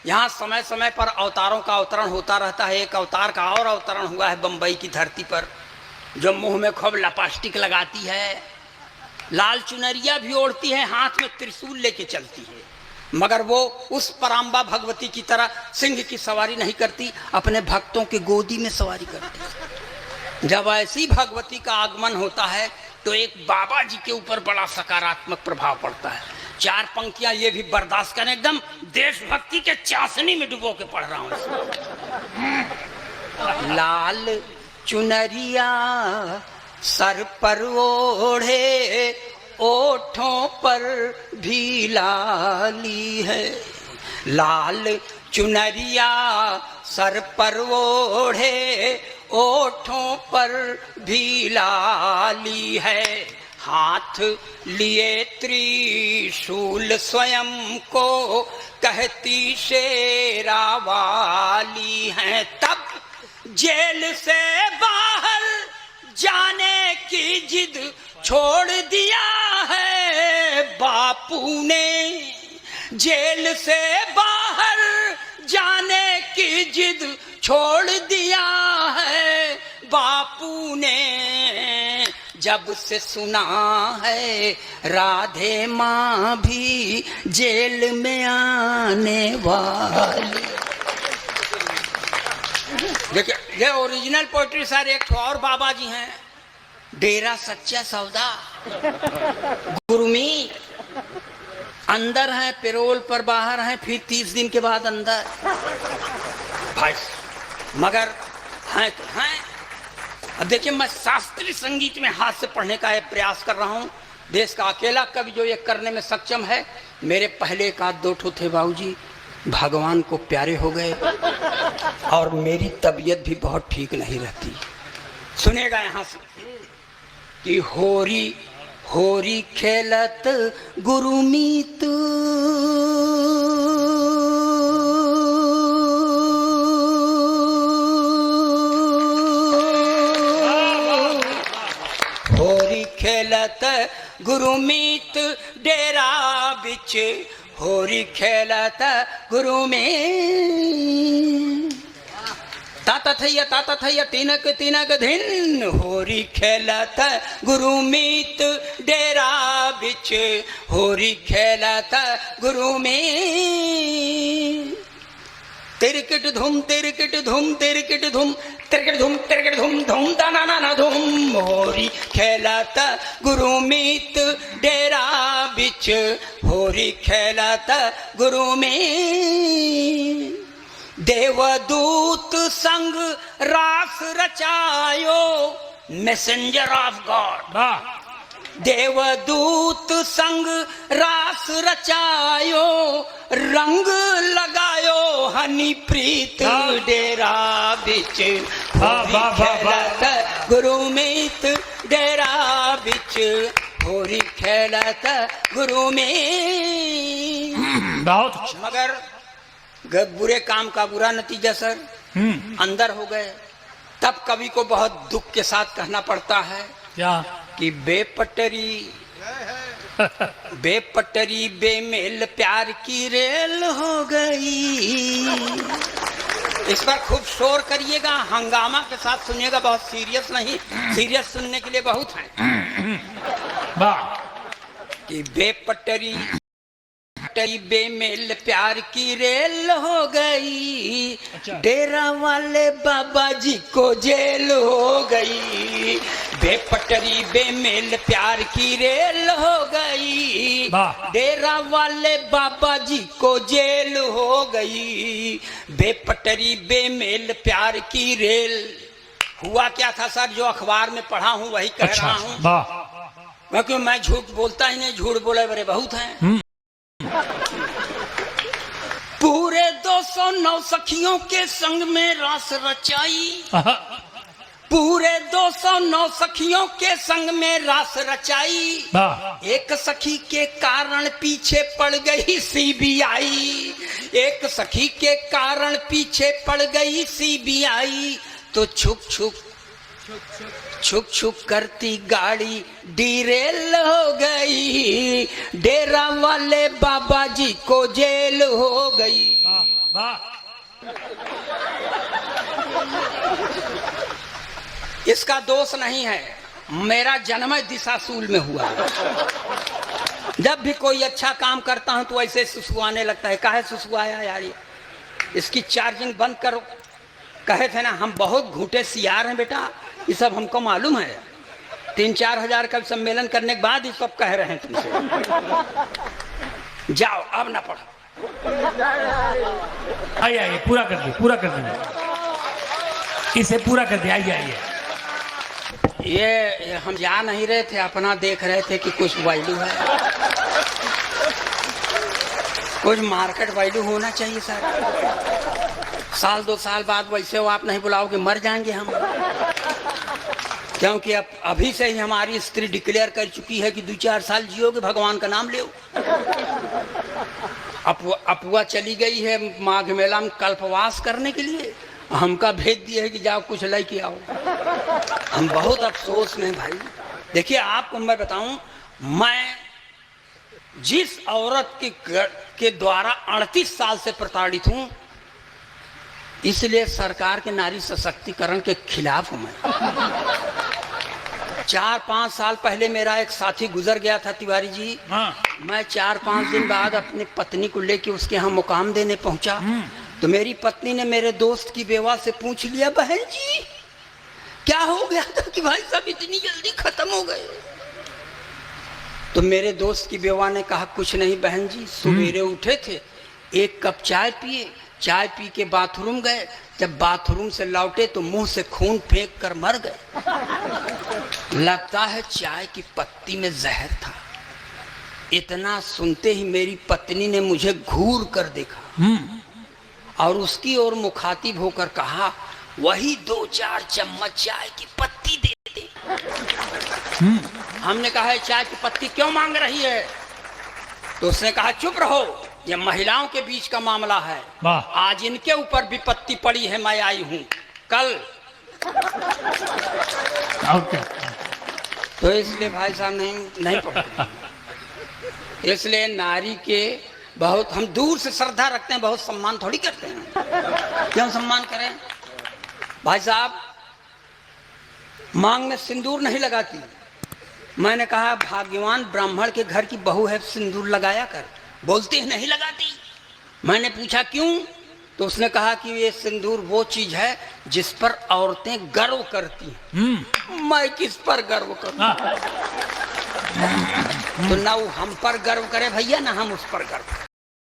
यहाँ समय समय पर अवतारों का अवतरण होता रहता है। एक अवतार का और अवतरण हुआ है बंबई की धरती पर, जो मुंह में खूब लपास्टिक लगाती है, लाल चुनरिया भी ओढ़ती है, हाथ में त्रिशूल लेके चलती है, मगर वो उस पराम्बा भगवती की तरह सिंह की सवारी नहीं करती, अपने भक्तों की गोदी में सवारी करती है। जब ऐसी भगवती का आगमन होता है तो एक बाबा जी के ऊपर बड़ा सकारात्मक प्रभाव पड़ता है। चार पंक्तियां ये भी बर्दाश्त करें, एकदम देशभक्ति के चाशनी में डुबो के पढ़ रहा हूं। लाल चुनरिया सर पर ओढ़े, ओठों पर भी लाली है। लाल चुनरिया सर पर ओढ़े, ओठों पर भी लाली है। हाथ लिए त्रिशूल स्वयं को कहती शेरा वाली है। तब जेल से बाहर जाने की जिद छोड़ दिया है बापू ने। जेल से बाहर जाने की जिद छोड़ दिया है बापू ने। जब से सुना है राधे माँ भी जेल में आने वाली। देखिए ये ओरिजिनल पोइट्री सर। एक और बाबा जी हैं, डेरा सच्चा सौदा गुरुमी, अंदर है पेरोल पर बाहर है, फिर 30 दिन के बाद अंदर भाई, मगर हैं तो हैं। अब देखिए मैं शास्त्रीय संगीत में हाथ से पढ़ने का ये प्रयास कर रहा हूँ। देश का अकेला कवि जो ये करने में सक्षम है। मेरे पहले एक आध दो ठो थे बाबूजी, भगवान को प्यारे हो गए और मेरी तबीयत भी बहुत ठीक नहीं रहती। सुनेगा यहाँ से कि होरी होरी खेलत गुरुमीत, होरी खेलत गुरुमीत डेरा बिच, होरी खेलत गुरु में ताता थैया तीनक तीनक धिन। होरी खेलत गुरु मीत डेरा बिच, होरी खेलत गुरु में। तिरकिट धूम तिरकिट धूम तिरकिट धूम तिरकिट धूम तिरकिट धूम धूम दाना ना धूम। होरी खेलत गुरु मीत डेरा बिच, होरी खेलत गुरु में। देवदूत संग रास रचायो, मैसेंजर ऑफ गॉड। देवदूत संग रास रचायो, रंग लगायो हनी प्रीत डेरा बिच। खेलत गुरु मीत डेरा बिच, होरी खेलत गुरु में। बहुत मगर बुरे काम का बुरा नतीजा सर अंदर हो गए। तब कवि को बहुत दुख के साथ कहना पड़ता है क्या कि बेपटरी बेपटरी बेमेल प्यार की रेल हो गई। इस पर खूब शोर करिएगा, हंगामा के साथ सुनिएगा, बहुत सीरियस नहीं, सीरियस सुनने के लिए बहुत है कि बेपटरी बेमेल प्यार की रेल हो गई। डेरा वाले बाबा जी को जेल हो गई। बेपटरी बेमेल प्यार की रेल हो गई। डेरा वाले बाबा जी को जेल हो गई। बेपटरी बेमेल प्यार की रेल। हुआ क्या था सर, जो अखबार में पढ़ा हूँ वही कह रहा हूँ, क्योंकि मैं झूठ बोलता ही नहीं, झूठ बोले बड़े बहुत हैं। पूरे 209 सखियों के संग में रास रचाई। पूरे 209 सखियों के संग में रास रचाई। एक सखी के कारण पीछे पड़ गई सीबीआई। एक सखी के कारण पीछे पड़ गई सीबीआई। तो छुक छुक छुक छुक करती गाड़ी डीरेल हो गई। डेरा वाले बाबा जी को जेल हो गई। वाह। इसका दोष नहीं है, मेरा जन्म दिशाशूल में हुआ है। जब भी कोई अच्छा काम करता हूं तो ऐसे सुसुआने लगता है। काहे सुसुआया यार, ये इसकी चार्जिंग बंद करो। कहे थे ना हम बहुत घूटे सियार हैं बेटा, ये सब हमको मालूम है। 3-4 हजार का सम्मेलन करने के बाद ये सब कह रहे हैं तुमसे। जाओ अब ना पढ़ो। आइए पूरा कर दिए, पूरा कर दिए, इसे पूरा कर दिया। आइए आइए। ये हम जा नहीं रहे थे, अपना देख रहे थे कि कुछ वैल्यू है, कुछ मार्केट वैल्यू होना चाहिए सर। साल 2 साल बाद वैसे हो आप नहीं बुलाओगे, मर जाएंगे हम। क्योंकि अब अभी से ही हमारी स्त्री डिक्लेयर कर चुकी है कि 2-4 साल जियोगे, भगवान का नाम ले। अपुआ चली गई है माघ मेला में कल्पवास करने के लिए, हमका भेज दिया है कि जाओ कुछ लेके आओ। हम बहुत अफसोस में भाई। देखिए आपको मैं बताऊं, मैं जिस औरत के द्वारा 38 साल से प्रताड़ित हूं, इसलिए सरकार के नारी सशक्तिकरण के खिलाफ हूं मैं। 4-5 साल पहले मेरा एक साथी गुजर गया था तिवारी जी। मैं 4-5 दिन बाद अपनी पत्नी को लेके उसके यहाँ मुकाम देने पहुंचा, तो मेरी पत्नी ने मेरे दोस्त की बेवा से पूछ लिया, बहन जी क्या हो गया था कि भाई सब इतनी जल्दी खत्म हो गए। तो मेरे दोस्त की बेवा ने कहा, कुछ नहीं बहन जी, सवेरे उठे थे, 1 कप चाय पिए, चाय पी के बाथरूम गए, जब बाथरूम से लौटे तो मुंह से खून फेंक कर मर गए। लगता है चाय की पत्ती में जहर था। इतना सुनते ही मेरी पत्नी ने मुझे घूर कर देखा और उसकी ओर मुखातिब होकर कहा, वही 2-4 चम्मच चाय की पत्ती दे दे। हमने कहा चाय की पत्ती क्यों मांग रही है? तो उसने कहा, चुप रहो, ये महिलाओं के बीच का मामला है, आज इनके ऊपर विपत्ति पड़ी है, मैं आई हूं कल। तो इसलिए भाई साहब नहीं पढ़ते। इसलिए नारी के बहुत हम दूर से श्रद्धा रखते हैं, बहुत सम्मान थोड़ी करते हैं। क्यों सम्मान करें भाई साहब? मांग में सिंदूर नहीं लगाती। मैंने कहा भाग्यवान ब्राह्मण के घर की बहू है, सिंदूर लगाया कर। बोलती है नहीं लगाती। मैंने पूछा क्यों? तो उसने कहा कि ये सिंदूर वो चीज है जिस पर औरतें गर्व करती हैं। मैं किस पर गर्व करूं? तो ना वो हम पर गर्व करे भैया, ना हम उस पर गर्व करें।